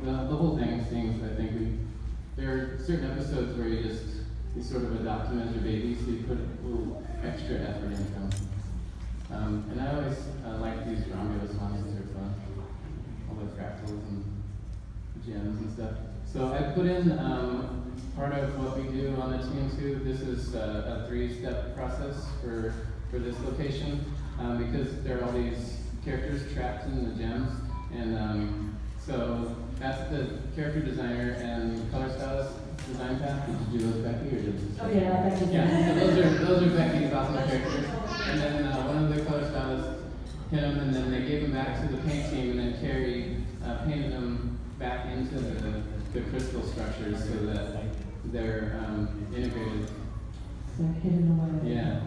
the whole thing seems, I think there are certain episodes where you sort of adopt them as your baby, so you put a little extra effort into them. And I always like these Romulus ones, these are fun. All the fractals and gems and stuff. So I put in part of what we do on the team too. This is a 3-step process for this location because there are all these characters trapped in the gems. And so that's the character designer and color stylist design path. Did you do those, Becky? Or did Oh yeah, Becky. Yeah, so those are Becky's awesome characters. And then one of the color stylists hit them, and then they gave them back to the paint team, and then Carrie painted them back into the crystal structures so that they're integrated. So hidden away. Yeah.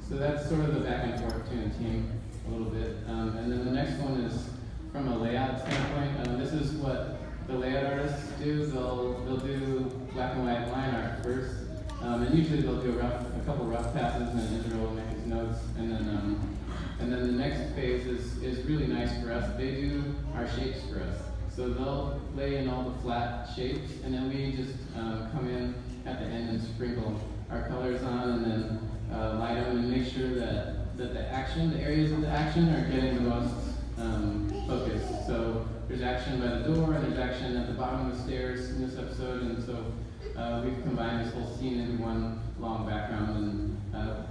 So that's sort of the back and forth between the team a little bit. And then the next one is from a layout standpoint. This is what the layout artists do. They'll do black and white line art first. And usually they'll do a couple rough passes, and Israel will make his notes, and then the next phase is really nice for us. They do our shapes for us, so they'll lay in all the flat shapes, and then we just come in at the end and sprinkle our colors on, and then light them and make sure that the areas of the action are getting the most focus. So there's action by the door, and there's action at the bottom of the stairs in this episode, and so we've combined this whole scene into one long background, and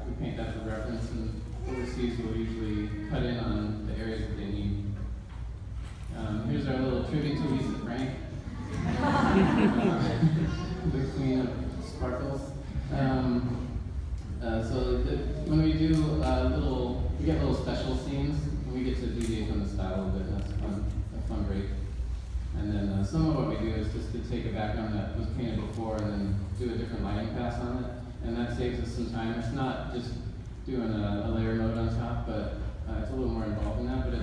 we paint that for reference, and overseas we'll usually cut in on the areas that they need. Here's our little tribute to Lisa Frank, the queen of sparkles. When we do we get little special scenes, and we get to deviate from the style a bit, and that's a fun break. And then some of what we do is just to take a background that was painted before and then do a different lighting pass on it. And that saves us some time. It's not just doing a layer mode on top, but it's a little more involved in that. But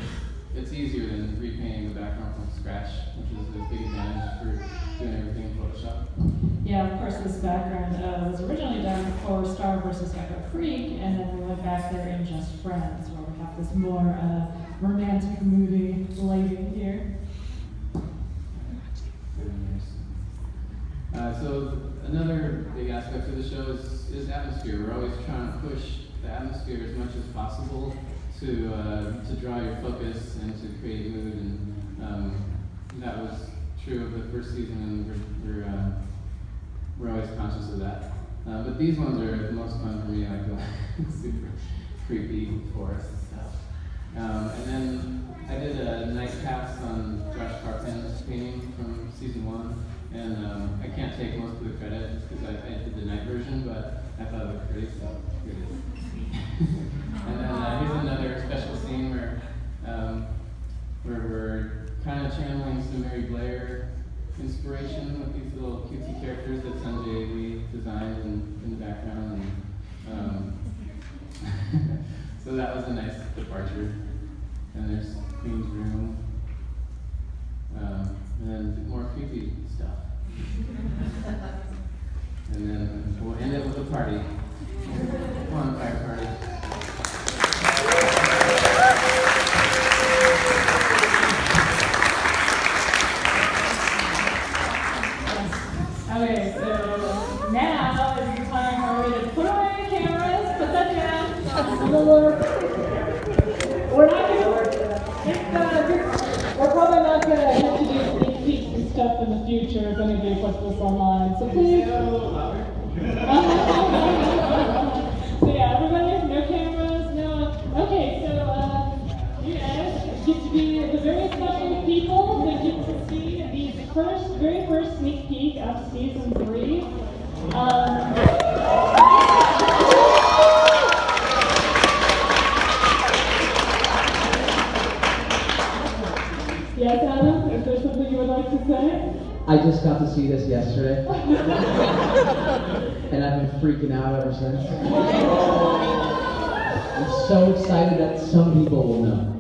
it's easier than repainting the background from scratch, which is a big advantage for doing everything in Photoshop. Yeah, of course, this background was originally done for Star vs. Echo Creek, and then we went back there in Just Friends, where we have this more romantic, moody lighting here. So another big aspect of the show is atmosphere. We're always trying to push the atmosphere as much as possible to draw your focus and to create mood, and that was true of the first season, and we're always conscious of that. But these ones are the most fun for me, like the super creepy forest stuff. And then I did a night pass on Josh Carpen's painting from season 1, and I can't take most of the credit just because I did the night version, but I thought it looked pretty, so here it is. And then here's another special scene where we're kind of channeling some Mary Blair inspiration with these little cutesy characters that Sanjay Lee designed in the background. And, so that was a nice departure. And there's Queen's room. And then more creepy stuff. And then we'll end it with a party. Bonfire party. Okay, so now is the time where we're going to put away the cameras, put that down. We're not going we're probably not going to have to do sneak peeks and stuff in the future if anybody puts this online. So please. So yeah, everybody, no cameras, no. Okay, so you guys get to be the very special people that get to see the very first sneak peek of season 3. Yes, Adam, is there something you would like to say? I just got to see this yesterday, and I've been freaking out ever since. I'm so excited that some people will know.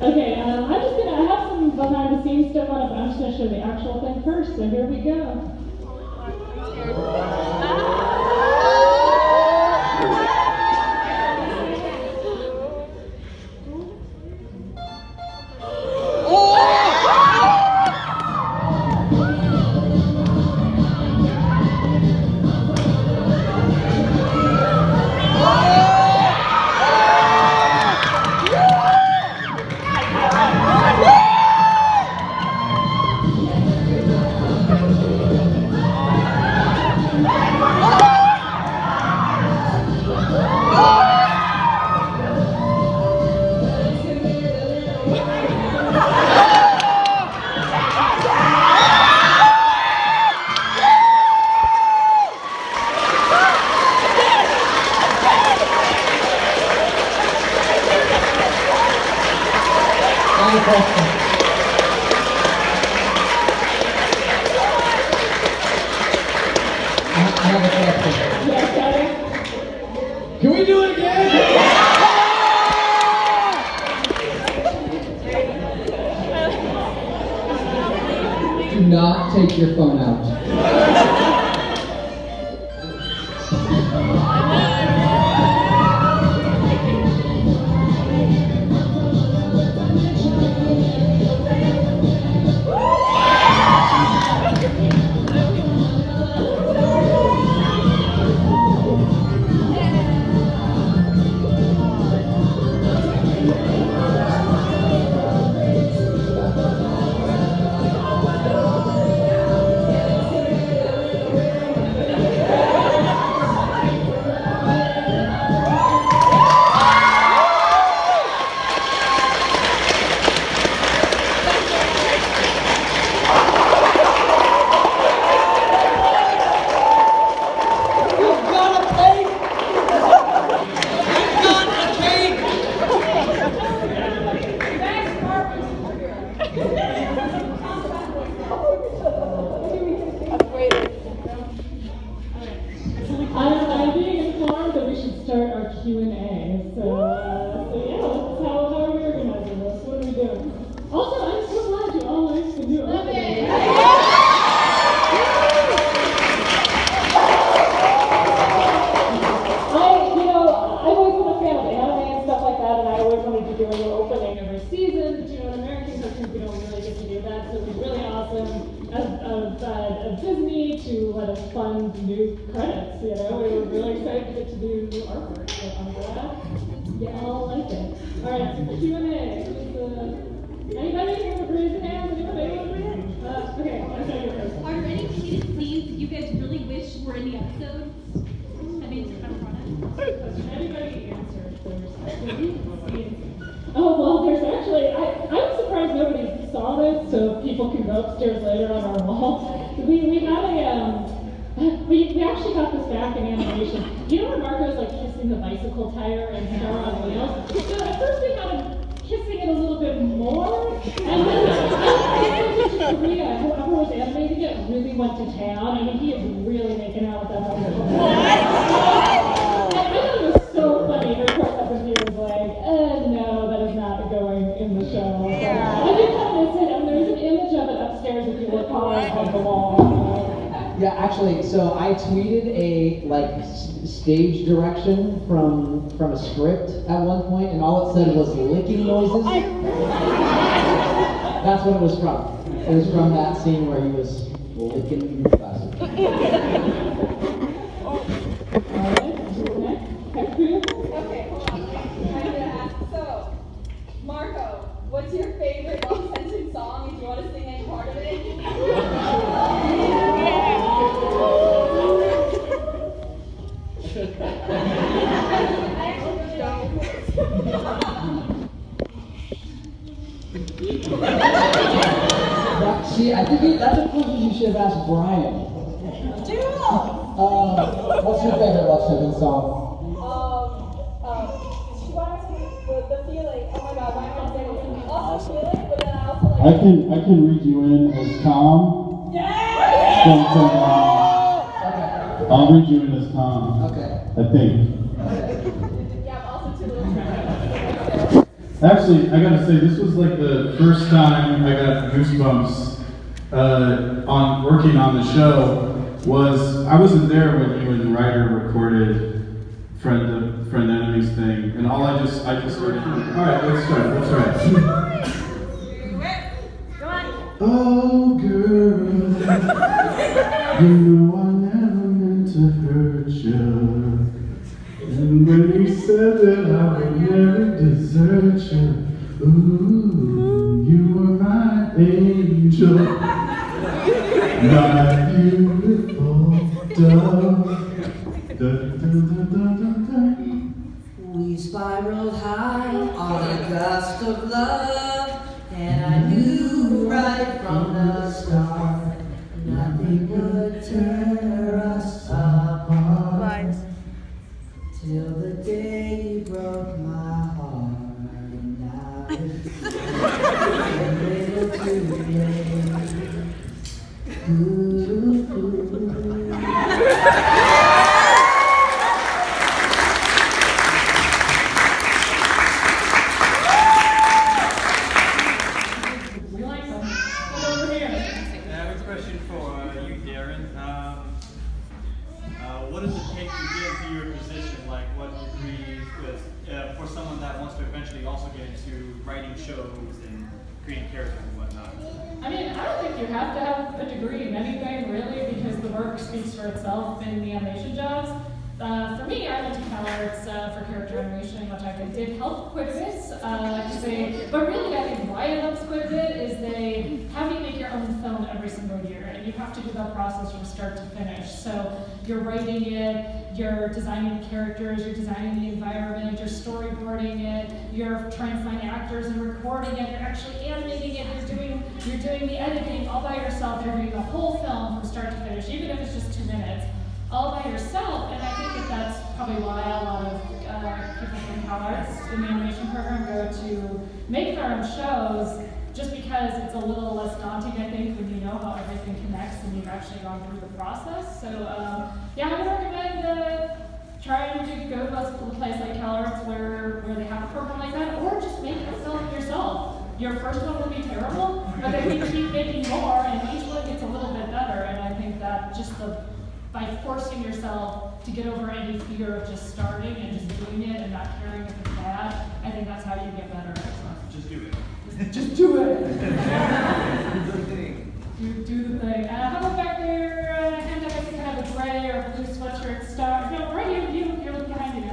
Okay, I have some behind the scenes stuff on it, but I'm just going to show the actual thing first, so here we go. Can we do it again? Do not take your phone out. I'm being informed that we should start our Q&A. So yeah, how are we organizing this? What are we doing? Also, I'm so glad you all liked the new opening. I've always been a fan of anime and stuff like that, and I always wanted to do a new opening every season. But in American cartoons, we don't really get to do that, so it was really awesome of Disney to let us fund new credits. We were really excited to get to do new artwork. so I'm glad you all like it. All right, Q&A. Anybody want to raise your hand? Anybody want to raise your hand? Okay, I'll show you first. Are there any deleted scenes that you guys really wish were in the episode? I mean, to kind of run it. Anybody answer first? Oh, well, there's actually, I'm surprised nobody saw this, so people can go upstairs later on our wall. We had we actually got this back in animation. You know when Marco's like kissing the bicycle tire and Star on Wheels? So at first we had him kissing it a little bit more, and then Korea, whoever was animating it, really went to town. I mean, he is really making out with that bicycle tire. I thought it was so funny. The report up with you was like, no, that is not going in the show. So I did kind of miss it, and there's an image of it upstairs if you look hard on the wall. Yeah, actually, so I tweeted a stage direction from a script at one point, and all it said was licking noises. That's what it was from. It was from that scene where he was licking glasses. Okay, hold on. I'm gonna ask. So, Marco, what's your favorite long sentence song? If you want to sing any part of it. See, I think that's a question you should have asked Brian. What's your favorite Love Seven song? She wanted to the feeling. Oh my God, why am I saying this? Also feeling, but then I also like. I can read you in as Tom. Yeah! I'll read you in as Tom. Okay. I think. Yeah, I'm also too little. Actually, I gotta say, this was like the first time I got goosebumps on working on the show. I wasn't there when you and Ryder recorded friend enemies thing, and I just heard it. All right, let's try. Oh, girl, you know I never meant to hurt you. And when you said that I would never desert you, ooh, you were my angel, my beautiful dove. We spiraled high on a gust of love, and I knew right from the start nothing would tear us apart. Till the day you broke my heart, and now it's a little too late. We like them. Come over here. I have a question for you, Darren. What does it take to get into your position? Like, what degrees? Because for someone that wants to eventually also get into writing shows and creating characters and whatnot. I mean, I don't think you have to have a degree in anything, really, because the work speaks for itself in the animation jobs. For me, I went to Gallery for character animation, which I think did help quite a bit. But really, I think why it helps quite a bit is they have you make your own film every single year, and you have to do that process from start to finish. So you're writing it, you're designing the characters, you're designing the environment, you're storyboarding it, you're trying to find actors and recording it, you're actually animating it, you're doing the editing all by yourself, you're doing the whole film from start to finish, even if it's just 2 minutes, all by yourself. And I think that that's probably why a lot of people from CalArts in the animation program go to make their own shows, just because it's a little less daunting, I think, when you know how everything connects and you've actually gone through the process. So yeah, I would recommend trying to go to a place like CalArts where they have a program like that, or just make a film yourself. Your first one will be terrible, but then you keep making more, and each one gets a little bit better. And I think that just by forcing yourself to get over any fear of just starting and just doing it and not caring if it's bad, I think that's how you get better. Just do it. Just do it. Do the thing. How about back there? Hand up if you have a gray or blue sweatshirt star. No, right here. You're looking behind you.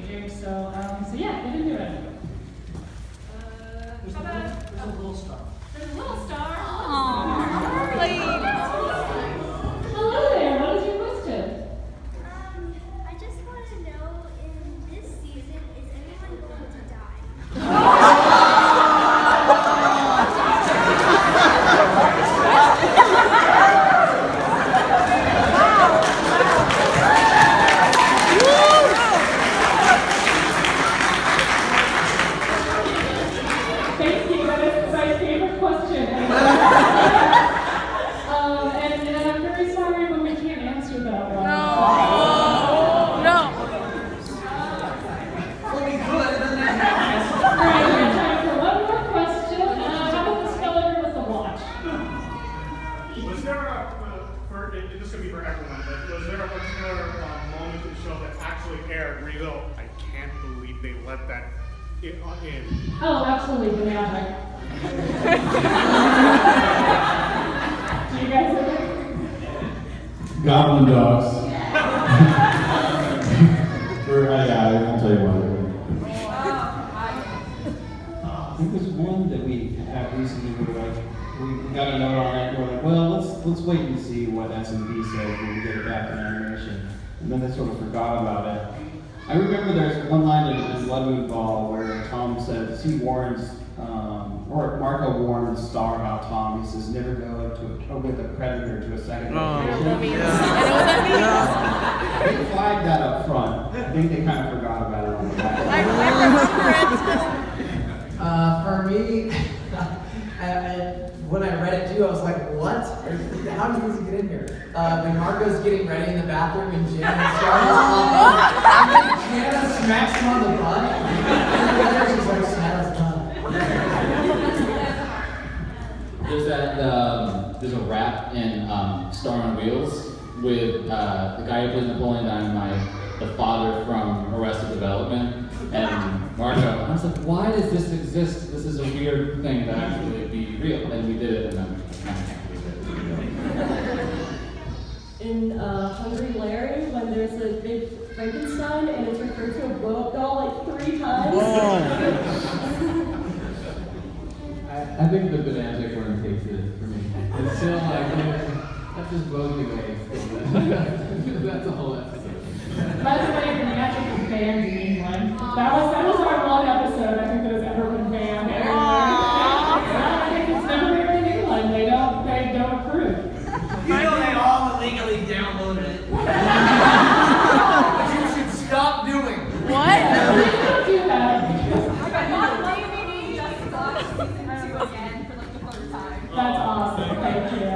changing. So yeah, we didn't do it. There's a little star. There's a little star. Hello there, what is your question? I just want to know, in this season, is anyone going to die? Thank you, that is my favorite question. And I'm very sorry, but we can't answer that one. No. Well, we could, and then that All right, we have time for one more question. How about the speller with the watch? Was there this could be for everyone, but was there a particular moment in the show that actually aired where you go, I can't believe they let that in? Oh, absolutely, the magic. Do you guys agree? Goblin dogs. I won't tell you why. I think there's one that we have recently where we got a note on it. We're like, well, let's wait and see what S&B says when we get it back in animation. And then they sort of forgot about it. I remember there's one line in Blood Moon Ball where Tom says he warns, or Marco warns Star about Tom. He says never go with a predator to a second location. They flagged that up front. I think they kind of forgot about it on the back. For me, when I read it too, I was like, what? How does this get in here? When Marco's getting ready in the bathroom and Jim and Charles Hannah smacks him on the butt. And she's like, Santa's done. There's a rap in Star on Wheels with the guy who plays Napoleon Dynamite, the father from Arrested Development, and Marco. I was like, why does this exist? This is a weird thing to actually be real. And we did it, and then I can't believe it. In Hungry Larry, when there's a big Frankenstein and it's referred to a blow-up doll like 3 times. I think the Bonanza one takes it for me. It's still like, that just blows me away. That's a whole episode. By the way, the magic was banned in England. That was our one episode I think that has ever been banned. I think it's never been in England. They don't approve. You know they all illegally downloaded it. You should stop doing. What? Please don't do that. That's awesome. Thank you.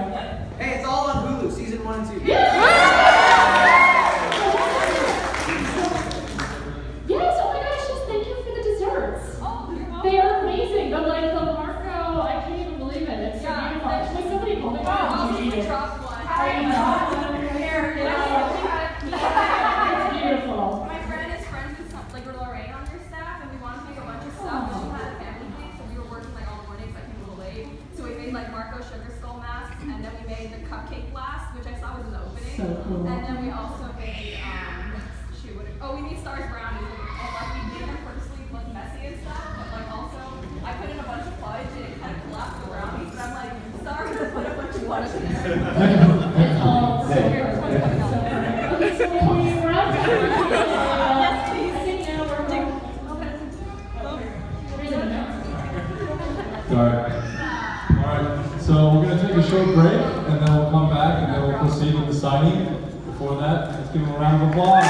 Hey, it's all on Hulu, season 1 and 2. Yes, oh my gosh, just thank you for the desserts. They are amazing. The Marco, I can't even believe it. It's so beautiful. Actually, somebody told me about it. It's beautiful. My friend is friends with Lorraine on your staff, and we wanted to make a bunch of stuff, but she had a family thing, so we were working all morning, so I came a little late. So we made Marco sugar skull masks, and then we made the cupcake blast, which I saw was in the opening. So cool. And then we also made, we made Stars brownies, and we made them purposely look messy and stuff, but also I put in a bunch of fudge and it kind of collapsed the brownies, but I'm like, sorry to put a bunch of fudge in there. It's all so good. Okay, so we wrap up. Yes, please. I think now we're Alright, so we're going to take a short break and then we'll come back and then we'll proceed with the signing. Before that, let's give them a round of applause.